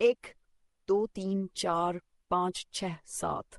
1 2 3 4 5 6 7،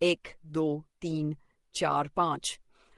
1 2 3 4 5،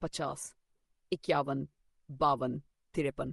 50 51 52 53۔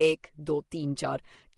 1 2 3 4۔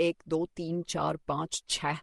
1 2 3 4 5 6۔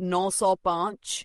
905۔